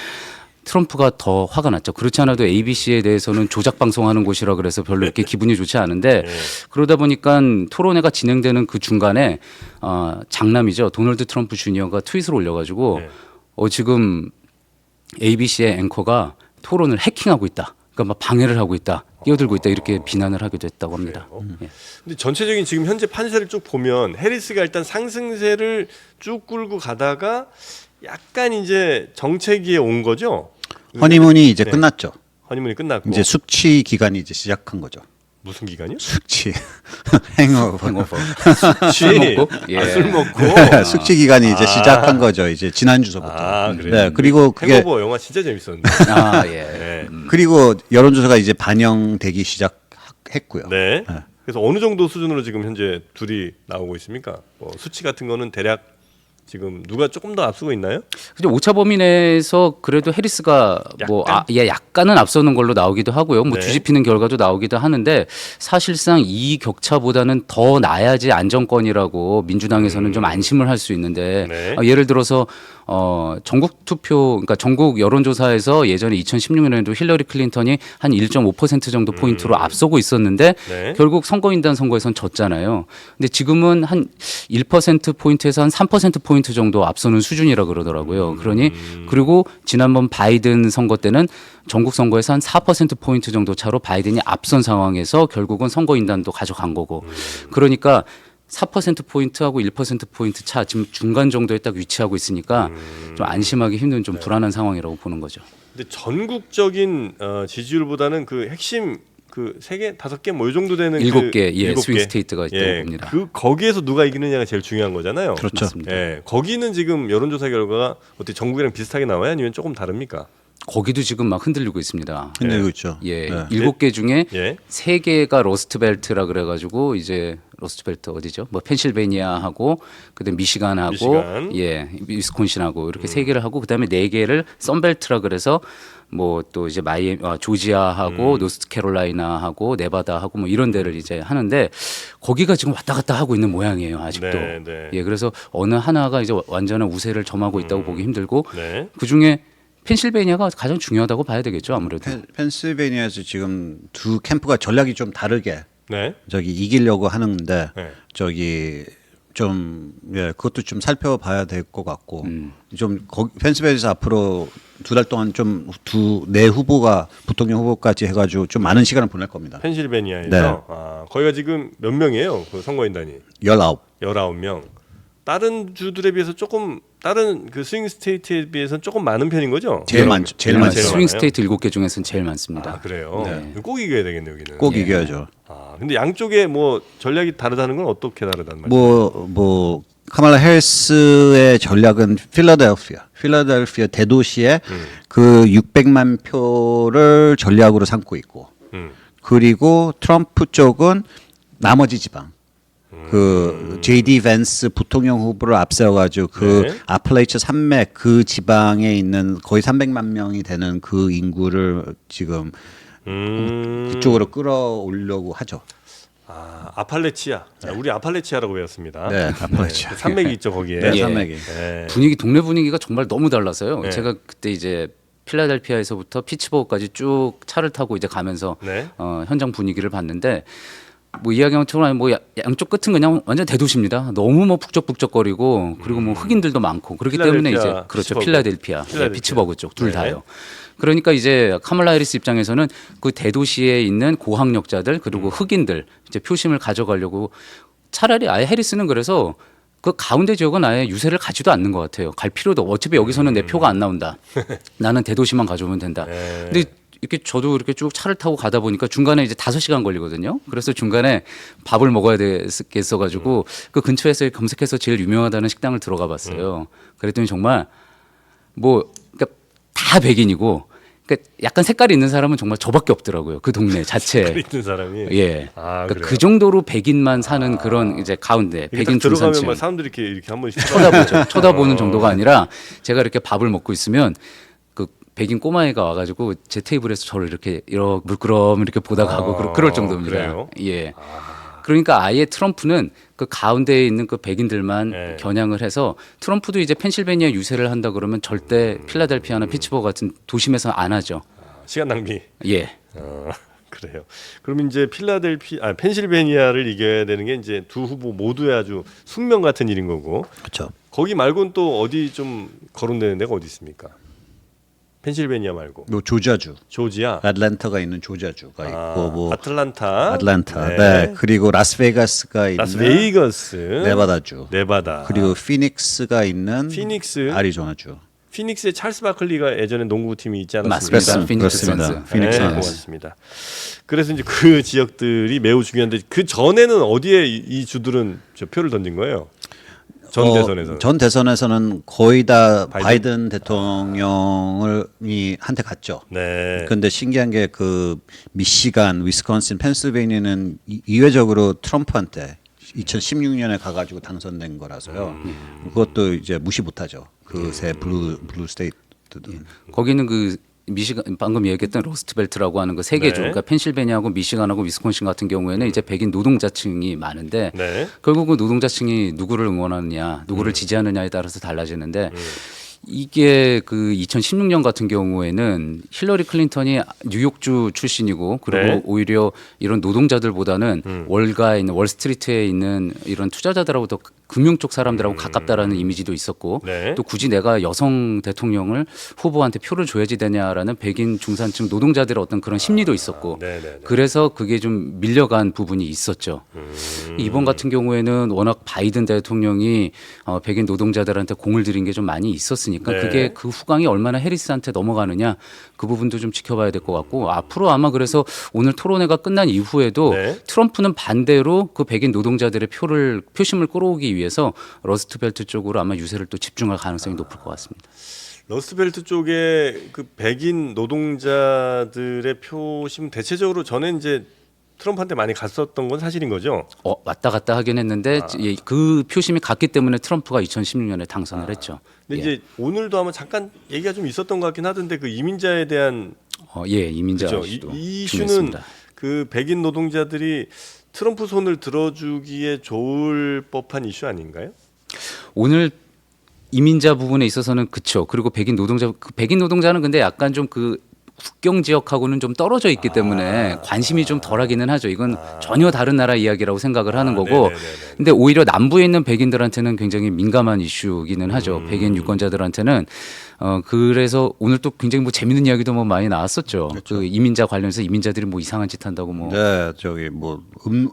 [SPEAKER 1] 트럼프가 더 화가 났죠. 그렇지 않아도 ABC에 대해서는 조작 방송하는 곳이라 그래서 별로 이렇게 기분이 좋지 않은데 그러다 보니까 토론회가 진행되는 그 중간에 장남이죠. 도널드 트럼프 주니어가 트윗을 올려가지고 지금 ABC의 앵커가 토론을 해킹하고 있다. 그러니까 막 방해를 하고 있다. 끼어들고 있다. 이렇게 비난을 하기도 했다고 합니다. 예.
[SPEAKER 2] 근데 전체적인 지금 현재 판세를 쭉 보면 해리스가 일단 상승세를 쭉 끌고 가다가 약간 이제 정체기에 온 거죠.
[SPEAKER 3] 허니문이 이제
[SPEAKER 2] 네.
[SPEAKER 3] 끝났죠.
[SPEAKER 2] 허니문이 끝났고
[SPEAKER 3] 이제 숙취 기간이 이제 시작한 거죠.
[SPEAKER 2] 무슨 기간이요?
[SPEAKER 3] 숙취, 행어버.
[SPEAKER 1] 행오버.
[SPEAKER 2] 술
[SPEAKER 1] 먹고? 예.
[SPEAKER 2] 술 먹고.
[SPEAKER 3] 숙취 기간이 이제 시작한 거죠. 이제 지난 주서부터.
[SPEAKER 2] 아 그래요.
[SPEAKER 3] 네, 그리고 그게
[SPEAKER 2] 행오버 영화 진짜 재밌었는데.
[SPEAKER 1] 아, 예.
[SPEAKER 2] 네.
[SPEAKER 3] 그리고 여론조사가 이제 반영되기 시작했고요.
[SPEAKER 2] 네. 그래서 어느 정도 수준으로 지금 현재 둘이 나오고 있습니까? 뭐 수치 같은 거는 대략 지금 누가 조금 더 앞서고 있나요?
[SPEAKER 1] 근데 오차 범위 내에서 그래도 해리스가 뭐 약간은 앞서는 걸로 나오기도 하고요. 뭐
[SPEAKER 2] 네.
[SPEAKER 1] 뒤집히는 결과도 나오기도 하는데 사실상 이 격차보다는 더 나야지 안정권이라고 민주당에서는 좀 안심을 할 수 있는데
[SPEAKER 2] 네.
[SPEAKER 1] 예를 들어서 전국 투표 그러니까 전국 여론조사에서 예전에 2016년에도 힐러리 클린턴이 한 1.5% 정도 포인트로 앞서고 있었는데
[SPEAKER 2] 네.
[SPEAKER 1] 결국 선거인단 선거에선 졌잖아요. 근데 지금은 한 1% 포인트에서 한 3% 포인트 정도 앞서는 수준이라 그러더라고요. 그러니 그리고 지난번 바이든 선거 때는 전국 선거에서 한 4% 포인트 정도 차로 바이든이 앞선 상황에서 결국은 선거인단도 가져간 거고. 그러니까 4% 포인트하고 1% 포인트 차 지금 중간 정도에 딱 위치하고 있으니까 좀 안심하기 힘든 좀 불안한 상황이라고 보는 거죠.
[SPEAKER 2] 근데 전국적인 지지율보다는 그 핵심 그 3개, 5개 뭐 이 정도 되는
[SPEAKER 1] 7개
[SPEAKER 2] 일곱
[SPEAKER 1] 스윙
[SPEAKER 2] 개.
[SPEAKER 1] 스테이트가 있다고
[SPEAKER 2] 예,
[SPEAKER 1] 봅니다.
[SPEAKER 2] 그 거기에서 누가 이기느냐가 제일 중요한 거잖아요.
[SPEAKER 3] 그렇죠.
[SPEAKER 1] 맞습니다.
[SPEAKER 2] 예, 거기는 지금 여론조사 결과가 어떻게 전국이랑 비슷하게 나와요? 아니면 조금 다릅니까?
[SPEAKER 1] 거기도 지금 막 흔들리고 있습니다.
[SPEAKER 3] 흔들리고 있죠.
[SPEAKER 1] 예,
[SPEAKER 3] 네.
[SPEAKER 1] 7개 중에
[SPEAKER 2] 예.
[SPEAKER 1] 3개가 로스트벨트라 그래가지고 이제 로스트벨트 어디죠? 뭐 펜실베니아하고 그다음 미시간하고
[SPEAKER 2] 미시간.
[SPEAKER 1] 예 위스콘신하고 이렇게 3개를 하고 그다음에 4개를 썬벨트라 그래서 뭐 또 이제 조지아하고 노스캐롤라이나하고 네바다하고 뭐 이런 데를 이제 하는데 거기가 지금 왔다 갔다 하고 있는 모양이에요 아직도.
[SPEAKER 2] 네, 네.
[SPEAKER 1] 예, 그래서 어느 하나가 이제 완전한 우세를 점하고 있다고 보기 힘들고
[SPEAKER 2] 네.
[SPEAKER 1] 그 중에 펜실베니아가 가장 중요하다고 봐야 되겠죠 아무래도.
[SPEAKER 3] 펜실베니아에서 지금 두 캠프가 전략이 좀 다르게
[SPEAKER 2] 네.
[SPEAKER 3] 저기 이기려고 하는데
[SPEAKER 2] 네.
[SPEAKER 3] 저기 좀 그것도 좀 살펴봐야 될 것 같고 좀 펜실베니아에서 앞으로 2달 동안 좀 내 후보가 부통령 후보까지 해가지고 좀 많은 시간을 보낼 겁니다.
[SPEAKER 2] 펜실베니아에서
[SPEAKER 3] 네.
[SPEAKER 2] 거기가 지금 몇 명이에요? 그 선거인단이
[SPEAKER 3] 19.
[SPEAKER 2] 19명. 다른 주들에 비해서 조금 다른 그 스윙 스테이트에 비해서는 조금 많은 편인 거죠?
[SPEAKER 3] 제일 많죠. 제일 많죠.
[SPEAKER 2] 제일
[SPEAKER 1] 스윙
[SPEAKER 2] 많아요?
[SPEAKER 1] 스테이트 7개 중에서는 제일 많습니다.
[SPEAKER 2] 아 그래요?
[SPEAKER 1] 네.
[SPEAKER 2] 꼭 이겨야 되겠네 여기는.
[SPEAKER 3] 꼭 이겨야죠.
[SPEAKER 2] 근데 양쪽에 뭐 전략이 다르다는 건 어떻게 다르다는 말이에요?
[SPEAKER 3] 뭐 카말라 해리스의 전략은 필라델피아 대도시에 그 600만 표를 전략으로 삼고 있고 그리고 트럼프 쪽은 나머지 지방 그 J.D. 밴스 부통령 후보를 앞세워가지고 그
[SPEAKER 2] 네.
[SPEAKER 3] 아플레이츠 산맥 그 지방에 있는 거의 300만 명이 되는 그 인구를 지금 그쪽으로 끌어올려고 하죠.
[SPEAKER 2] 아, 아팔레치아. 우리 아팔레치아라고 배웠습니다.
[SPEAKER 3] 네, 아팔레치아.
[SPEAKER 2] 그 산맥이 있죠 거기에.
[SPEAKER 3] 네,
[SPEAKER 1] 예.
[SPEAKER 3] 산맥이.
[SPEAKER 2] 네.
[SPEAKER 1] 동네 분위기가 정말 너무 달라서요.
[SPEAKER 2] 네.
[SPEAKER 1] 제가 그때 이제 필라델피아에서부터 피츠버그까지 쭉 차를 타고 이제 가면서
[SPEAKER 2] 네.
[SPEAKER 1] 현장 분위기를 봤는데 뭐 이야기처럼 뭐 양쪽 끝은 그냥 완전 대도시입니다. 너무 뭐 북적북적거리고 그리고 뭐 흑인들도 많고 그렇기 때문에 이제
[SPEAKER 2] 필라델피아,
[SPEAKER 1] 그렇죠.
[SPEAKER 2] 피츠버그.
[SPEAKER 1] 필라델피아,
[SPEAKER 2] 필라델피아.
[SPEAKER 1] 피츠버그 쪽 둘
[SPEAKER 2] 네.
[SPEAKER 1] 다요. 그러니까 이제 카멀라 해리스 입장에서는 그 대도시에 있는 고학력자들 그리고 흑인들 이제 표심을 가져가려고 차라리 아예 해리스는 그래서 그 가운데 지역은 아예 유세를 가지도 않는 것 같아요. 갈 필요도 없고 어차피 여기서는 내 표가 안 나온다. 나는 대도시만 가져오면 된다.
[SPEAKER 2] 네.
[SPEAKER 1] 근데 이렇게 저도 이렇게 쭉 차를 타고 가다 보니까 중간에 이제 5시간 걸리거든요. 그래서 중간에 밥을 먹어야 됐겠어가지고 그 근처에서 검색해서 제일 유명하다는 식당을 들어가 봤어요. 그랬더니 정말 뭐 그러니까 다 백인이고 그러니까 약간 색깔이 있는 사람은 정말 저밖에 없더라고요. 그 동네 자체에.
[SPEAKER 2] 있는 사람이.
[SPEAKER 1] 예.
[SPEAKER 2] 아,
[SPEAKER 1] 그러니까
[SPEAKER 2] 그래요?
[SPEAKER 1] 그 정도로 백인만 사는 그런 이제 가운데
[SPEAKER 2] 이게
[SPEAKER 1] 백인
[SPEAKER 2] 딱 들어가면
[SPEAKER 1] 중산층
[SPEAKER 2] 막 사람들이 이렇게 한 번씩
[SPEAKER 1] 쳐다보죠. 쳐다보는 정도가 아니라 제가 이렇게 밥을 먹고 있으면 그 백인 꼬마애가 와가지고 제 테이블에서 저를 이렇게 물끄럼 이렇게 보다 가고 그럴 정도입니다.
[SPEAKER 2] 그래요?
[SPEAKER 1] 예. 그러니까 아예 트럼프는 그 가운데에 있는 그 백인들만
[SPEAKER 2] 네.
[SPEAKER 1] 겨냥을 해서 트럼프도 이제 펜실베니아 유세를 한다 그러면 절대 필라델피아나 피츠버그 같은 도심에서 안 하죠.
[SPEAKER 2] 시간 낭비.
[SPEAKER 1] 예.
[SPEAKER 2] 그래요. 그럼 이제 펜실베니아를 이겨야 되는 게 이제 두 후보 모두의 아주 숙명 같은 일인 거고.
[SPEAKER 3] 그렇죠.
[SPEAKER 2] 거기 말고는 또 어디 좀 거론되는 데가 어디 있습니까? 펜실베니아 말고
[SPEAKER 3] 뭐 조지아주,
[SPEAKER 2] 조지아,
[SPEAKER 3] 애틀랜타가 있는 조지아주가 있고 뭐
[SPEAKER 2] 아틀란타,
[SPEAKER 3] 아틀란타,
[SPEAKER 2] 네.
[SPEAKER 3] 네. 그리고 라스베가스가 있는
[SPEAKER 2] 라스베이거스,
[SPEAKER 3] 네바다주,
[SPEAKER 2] 네바다,
[SPEAKER 3] 그리고 피닉스가 있는
[SPEAKER 2] 피닉스,
[SPEAKER 3] 아리조나주.
[SPEAKER 2] 피닉스에 찰스 바클리가 예전에 농구팀이 있지
[SPEAKER 1] 맞습니다.
[SPEAKER 2] 않았습니까?
[SPEAKER 1] 피닉스
[SPEAKER 3] 그렇습니다.
[SPEAKER 1] 선수.
[SPEAKER 3] 피닉스
[SPEAKER 2] 네,
[SPEAKER 3] 선수.
[SPEAKER 2] 고맙습니다. 그래서 이제 그 지역들이 매우 중요한데 그 전에는 어디에 이 주들은 저 표를 던진 거예요? 전 대선에서는.
[SPEAKER 3] 전 대선에서는 거의 다
[SPEAKER 2] 바이든?
[SPEAKER 3] 바이든 대통령이 한테 갔죠.
[SPEAKER 2] 네.
[SPEAKER 3] 근데 신기한 게 그 미시간, 위스콘신, 펜실베니아는 이례적으로 트럼프한테 2016년에 가가지고 당선된 거라서요. 그것도 이제 무시 못하죠. 그 세 블루 스테이트들은.
[SPEAKER 1] 거기는 그 미시간 방금 얘기했던 로스트벨트라고 하는 그 세 개죠.
[SPEAKER 2] 네.
[SPEAKER 1] 그러니까 펜실베니아하고 미시간하고 위스콘신 같은 경우에는 이제 백인 노동자층이 많은데
[SPEAKER 2] 네.
[SPEAKER 1] 결국 그 노동자층이 누구를 응원하느냐, 누구를 지지하느냐에 따라서 달라지는데 이게 그 2016년 같은 경우에는 힐러리 클린턴이 뉴욕주 출신이고 그리고
[SPEAKER 2] 네.
[SPEAKER 1] 오히려 이런 노동자들보다는 월가에 있는 월스트리트에 있는 이런 투자자들하고 더 금융 쪽 사람들하고 가깝다라는 이미지도 있었고
[SPEAKER 2] 네.
[SPEAKER 1] 또 굳이 내가 여성 대통령을 후보한테 표를 줘야지 되냐라는 백인 중산층 노동자들의 어떤 그런 심리도 있었고
[SPEAKER 2] 네네네.
[SPEAKER 1] 그래서 그게 좀 밀려간 부분이 있었죠. 이번 같은 경우에는 워낙 바이든 대통령이 백인 노동자들한테 공을 들인 게 좀 많이 있었으니까
[SPEAKER 2] 네.
[SPEAKER 1] 그게 그 후광이 얼마나 해리스한테 넘어가느냐 그 부분도 좀 지켜봐야 될 것 같고 앞으로 아마 그래서 오늘 토론회가 끝난 이후에도
[SPEAKER 2] 네.
[SPEAKER 1] 트럼프는 반대로 그 백인 노동자들의 표심을 끌어오기 위해서 러스트벨트 쪽으로 아마 유세를 또 집중할 가능성이 높을 것 같습니다.
[SPEAKER 2] 러스트벨트 쪽에 그 백인 노동자들의 표심 대체적으로 전에 이제 트럼프한테 많이 갔었던 건 사실인 거죠.
[SPEAKER 1] 왔다 갔다 하긴 했는데 예, 그 표심이 갔기 때문에 트럼프가 2016년에 당선을 했죠.
[SPEAKER 2] 근데
[SPEAKER 1] 예.
[SPEAKER 2] 이제 오늘도 아마 잠깐 얘기가 좀 있었던 것 같긴 하던데 그 이민자에 대한
[SPEAKER 1] 예, 이민자
[SPEAKER 2] 그죠?
[SPEAKER 1] 이슈도
[SPEAKER 2] 이 이슈는
[SPEAKER 1] 중요했습니다.
[SPEAKER 2] 그 백인 노동자들이 트럼프 손을 들어주기에 좋을 법한 이슈 아닌가요?
[SPEAKER 1] 오늘 이민자 부분에 있어서는 그쵸. 그리고 백인 노동자는 근데 약간 좀 그 국경 지역하고는 좀 떨어져 있기 때문에 관심이 좀 덜하기는 하죠. 이건 전혀 다른 나라 이야기라고 생각을 하는 거고.
[SPEAKER 2] 네네네네.
[SPEAKER 1] 근데 오히려 남부에 있는 백인들한테는 굉장히 민감한 이슈기는 하죠. 백인 유권자들한테는 그래서 오늘 또 굉장히 뭐 재밌는 이야기도 뭐 많이 나왔었죠. 그 이민자 관련해서 이민자들이 뭐 이상한 짓 한다고 뭐.
[SPEAKER 3] 네, 저기 뭐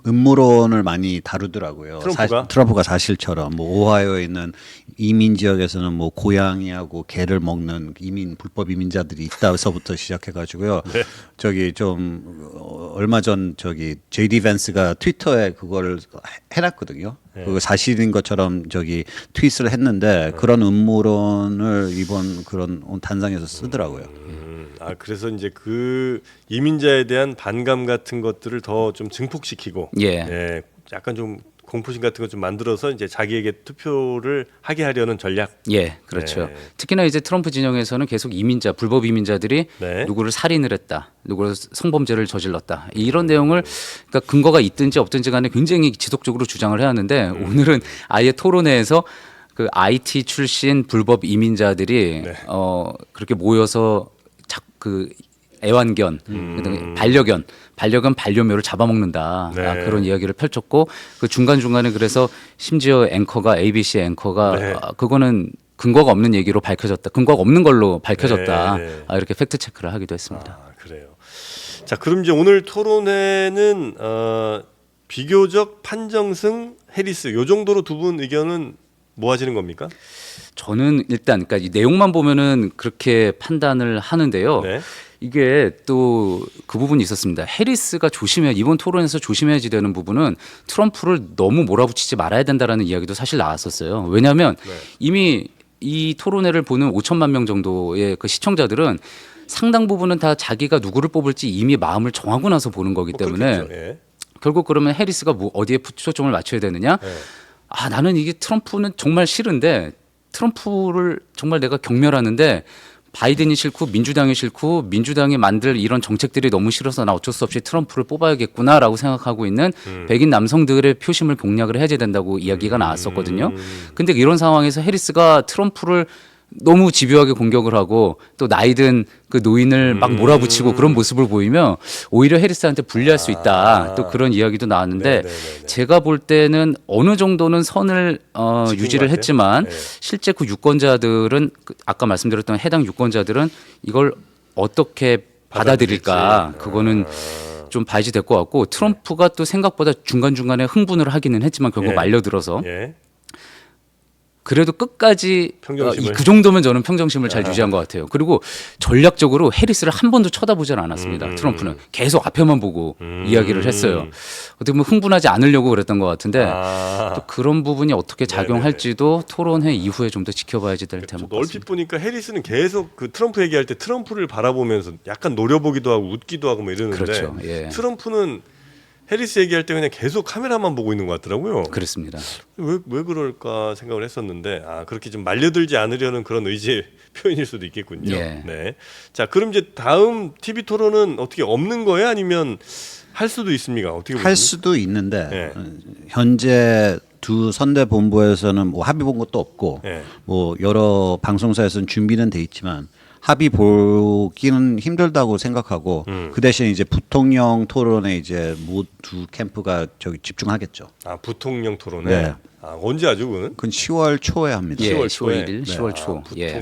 [SPEAKER 3] 음모론을 많이 다루더라고요.
[SPEAKER 2] 트럼프가?
[SPEAKER 3] 트럼프가 사실처럼 뭐 오하이오에 있는 이민 지역에서는 뭐 고양이하고 개를 먹는 불법 이민자들이 있다서부터 시작해가지고요.
[SPEAKER 2] 네.
[SPEAKER 3] 저기 좀 얼마 전 저기 J.D. 밴스가 트위터에 그거를 해놨거든요.
[SPEAKER 2] 네.
[SPEAKER 3] 그거 사실인 것처럼 저기 트윗을 했는데 그런 음모론을 이번 그런 단상에서 쓰더라고요.
[SPEAKER 2] 그래서 이제 그 이민자에 대한 반감 같은 것들을 더 좀 증폭시키고
[SPEAKER 1] 예.
[SPEAKER 2] 예, 약간 좀 공포심 같은 거 좀 만들어서 이제 자기에게 투표를 하게 하려는 전략.
[SPEAKER 1] 예, 그렇죠.
[SPEAKER 2] 네.
[SPEAKER 1] 특히나 이제 트럼프 진영에서는 계속 이민자, 불법 이민자들이
[SPEAKER 2] 네.
[SPEAKER 1] 누구를 살인을 했다, 누구를 성범죄를 저질렀다 이런 내용을 그러니까 근거가 있든지 없든지 간에 굉장히 지속적으로 주장을 해왔는데 오늘은 아예 토론회에서 그 IT 출신 불법 이민자들이
[SPEAKER 2] 네.
[SPEAKER 1] 그렇게 모여서 그 애완견, 그다음에 반려견 반려묘를 잡아먹는다.
[SPEAKER 2] 네.
[SPEAKER 1] 그런 이야기를 펼쳤고 그 중간 중간에 그래서 심지어 앵커가 ABC 앵커가
[SPEAKER 2] 네.
[SPEAKER 1] 그거는 근거가 없는 얘기로 밝혀졌다. 근거가 없는 걸로 밝혀졌다.
[SPEAKER 2] 네.
[SPEAKER 1] 이렇게 팩트 체크를 하기도 했습니다.
[SPEAKER 2] 아, 그래요. 자, 그럼 이제 오늘 토론회는 비교적 판정승 해리스 요 정도로 두 분 의견은 모아지는 겁니까?
[SPEAKER 1] 저는 일단 그러니까 이 내용만 보면은 그렇게 판단을 하는데요.
[SPEAKER 2] 네.
[SPEAKER 1] 이게 또 그 부분이 있었습니다. 해리스가 이번 토론에서 조심해야지 되는 부분은 트럼프를 너무 몰아붙이지 말아야 된다라는 이야기도 사실 나왔었어요. 왜냐하면
[SPEAKER 2] 네.
[SPEAKER 1] 이미 이 토론회를 보는 5천만 명 정도의 그 시청자들은 상당 부분은 다 자기가 누구를 뽑을지 이미 마음을 정하고 나서 보는 거기 때문에
[SPEAKER 2] 그렇겠죠. 예.
[SPEAKER 1] 결국 그러면 해리스가 어디에 초점을 맞춰야 되느냐?
[SPEAKER 2] 네.
[SPEAKER 1] 나는 이게 트럼프는 정말 싫은데 트럼프를 정말 내가 경멸하는데 바이든이 싫고 민주당이 싫고 민주당이 만들 이런 정책들이 너무 싫어서 나 어쩔 수 없이 트럼프를 뽑아야겠구나라고 생각하고 있는 백인 남성들의 표심을 공략을 해야 된다고 이야기가 나왔었거든요. 근데 이런 상황에서 해리스가 트럼프를 너무 집요하게 공격을 하고 또 나이든 그 노인을 막 몰아붙이고 그런 모습을 보이면 오히려 해리스한테 불리할 수 있다. 또 그런 이야기도 나왔는데
[SPEAKER 2] 네네네네.
[SPEAKER 1] 제가 볼 때는 어느 정도는 선을
[SPEAKER 2] 지킨
[SPEAKER 1] 유지를
[SPEAKER 2] 것 같아요.
[SPEAKER 1] 했지만
[SPEAKER 2] 네.
[SPEAKER 1] 실제 그 유권자들은 아까 말씀드렸던 해당 유권자들은 이걸 어떻게 받아들일까 그거는 좀 봐야지 될 것 같고 트럼프가 또 생각보다 중간중간에 흥분을 하기는 했지만 결국
[SPEAKER 2] 예.
[SPEAKER 1] 말려들어서
[SPEAKER 2] 예.
[SPEAKER 1] 그래도 끝까지
[SPEAKER 2] 평정심을.
[SPEAKER 1] 그 정도면 저는 평정심을 잘 유지한 것 같아요. 그리고 전략적으로 해리스를 한 번도 쳐다보질 않았습니다. 트럼프는 계속 앞에만 보고 이야기를 했어요. 어떻게 보면 흥분하지 않으려고 그랬던 것 같은데
[SPEAKER 2] 아.
[SPEAKER 1] 또 그런 부분이 어떻게 작용할지도 토론회 이후에 좀 더 지켜봐야지 될
[SPEAKER 2] 좀
[SPEAKER 1] 대목
[SPEAKER 2] 얼핏
[SPEAKER 1] 같습니다.
[SPEAKER 2] 보니까 해리스는 계속 그 트럼프 얘기할 때 트럼프를 바라보면서 약간 노려보기도 하고 웃기도 하고 뭐 이러는데
[SPEAKER 1] 그렇죠. 예.
[SPEAKER 2] 트럼프는 해리스 얘기할 때 그냥 계속 카메라만 보고 있는 것 같더라고요.
[SPEAKER 1] 그렇습니다.
[SPEAKER 2] 왜 그럴까 생각을 했었는데 그렇게 좀 말려들지 않으려는 그런 의지의 표현일 수도 있겠군요.
[SPEAKER 1] 예.
[SPEAKER 2] 네. 자, 그럼 이제 다음 TV 토론은 어떻게 없는 거예요? 아니면 할 수도 있습니까? 어떻게
[SPEAKER 3] 할
[SPEAKER 2] 보세요?
[SPEAKER 3] 수도 있는데
[SPEAKER 2] 네.
[SPEAKER 3] 현재 두 선대 본부에서는 뭐 합의 본 것도 없고
[SPEAKER 2] 네.
[SPEAKER 3] 뭐 여러 방송사에서는 준비는 돼 있지만 합의 보기는 힘들다고 생각하고 그 대신 이제 부통령 토론에 이제 모두 캠프가 저기 집중하겠죠.
[SPEAKER 2] 부통령 토론에.
[SPEAKER 3] 네.
[SPEAKER 2] 언제 하죠, 그거는?
[SPEAKER 3] 그건 10월 초에 합니다.
[SPEAKER 1] 예,
[SPEAKER 2] 10월
[SPEAKER 1] 10월
[SPEAKER 2] 초에.
[SPEAKER 1] 1일, 10월 초. 예.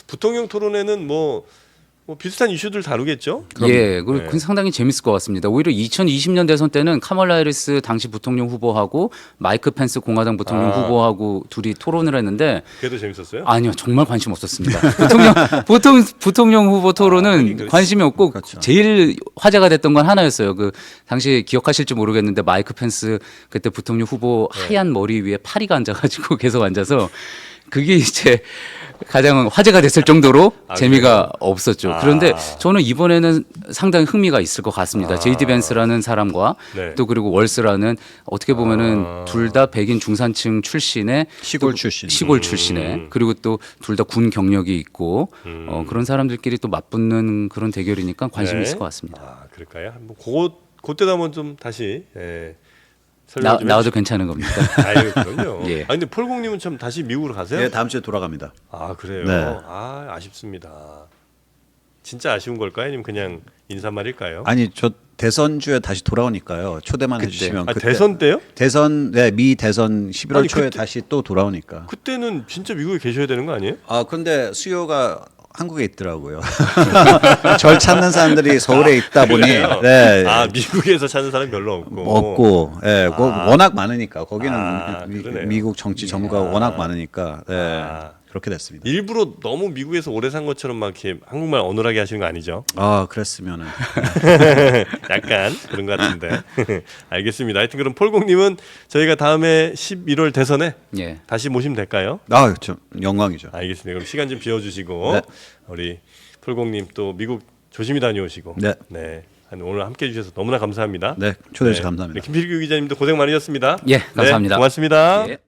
[SPEAKER 2] 부통령 토론회는 뭐 비슷한 이슈들 다루겠죠?
[SPEAKER 1] 예, 그리고
[SPEAKER 2] 네.
[SPEAKER 1] 그건 상당히 재밌을 것 같습니다. 오히려 2020년 대선 때는 카멀라 해리스 당시 부통령 후보하고 마이크 펜스 공화당 부통령 후보하고 둘이 토론을 했는데
[SPEAKER 2] 그래도 재밌었어요?
[SPEAKER 1] 아니요, 정말 관심 없었습니다. 부통령 후보 토론은
[SPEAKER 2] 그렇지.
[SPEAKER 1] 관심이 없고
[SPEAKER 3] 그렇죠.
[SPEAKER 1] 제일 화제가 됐던 건 하나였어요. 그 당시 기억하실지 모르겠는데 마이크 펜스 그때 부통령 후보 하얀 머리 위에 파리가 앉아가지고 계속 앉아서 그게 이제 가장 화제가 됐을 정도로 재미가 없었죠. 그런데 저는 이번에는 상당히 흥미가 있을 것 같습니다. 제이디 벤스라는 사람과
[SPEAKER 2] 네.
[SPEAKER 1] 또 그리고 월스라는 어떻게 보면은 둘 다 백인 중산층 출신의
[SPEAKER 3] 시골
[SPEAKER 1] 또
[SPEAKER 3] 출신.
[SPEAKER 1] 시골 출신의 그리고 또 둘 다 군 경력이 있고 그런 사람들끼리 또 맞붙는 그런 대결이니까 관심이
[SPEAKER 2] 네.
[SPEAKER 1] 있을 것 같습니다.
[SPEAKER 2] 그럴까요? 그때도 한번 좀 다시 설명 좀
[SPEAKER 1] 나와도 괜찮은 겁니까?
[SPEAKER 2] 아유, 그럼요.
[SPEAKER 1] 예.
[SPEAKER 2] 근데 폴공님은 참 다시 미국으로 가세요?
[SPEAKER 3] 네, 다음 주에 돌아갑니다.
[SPEAKER 2] 그래요?
[SPEAKER 3] 네.
[SPEAKER 2] 아쉽습니다. 진짜 아쉬운 걸까요? 아니면 그냥 인사말일까요?
[SPEAKER 3] 아니 저 대선 주에 다시 돌아오니까요. 초대만 해주시면 그때
[SPEAKER 2] 대선 때요?
[SPEAKER 3] 대선 미 대선 11월
[SPEAKER 2] 아니,
[SPEAKER 3] 초에
[SPEAKER 2] 그때-
[SPEAKER 3] 다시 또 돌아오니까.
[SPEAKER 2] 그때는 진짜 미국에 계셔야 되는 거 아니에요?
[SPEAKER 3] 그런데 수요가 한국에 있더라고요. 절 찾는 사람들이 서울에 있다 보니
[SPEAKER 2] 그래요?
[SPEAKER 3] 네.
[SPEAKER 2] 미국에서 찾는 사람 별로 없고.
[SPEAKER 3] 없고, 예, 워낙 많으니까 거기는
[SPEAKER 2] 그러네요.
[SPEAKER 3] 미국 정치 전무가 워낙 많으니까, 그렇게 됐습니다.
[SPEAKER 2] 일부러 너무 미국에서 오래 산 것처럼 막 이렇게 한국말 어눌하게 하시는 거 아니죠?
[SPEAKER 3] 그랬으면은
[SPEAKER 2] 약간 그런 것 같은데. 알겠습니다. 하여튼 그럼 폴공님은 저희가 다음에 11월 대선에
[SPEAKER 1] 예.
[SPEAKER 2] 다시 모시면 될까요?
[SPEAKER 3] 좀 영광이죠.
[SPEAKER 2] 알겠습니다. 그럼 시간 좀 비워주시고
[SPEAKER 3] 네.
[SPEAKER 2] 우리 폴공님 또 미국 조심히 다녀오시고.
[SPEAKER 3] 네.
[SPEAKER 2] 네. 오늘 함께해 주셔서 너무나 감사합니다.
[SPEAKER 3] 네, 초대해 주셔서 감사합니다.
[SPEAKER 2] 김필규 기자님도 고생 많으셨습니다.
[SPEAKER 1] 예, 감사합니다.
[SPEAKER 2] 네, 고맙습니다.
[SPEAKER 1] 예.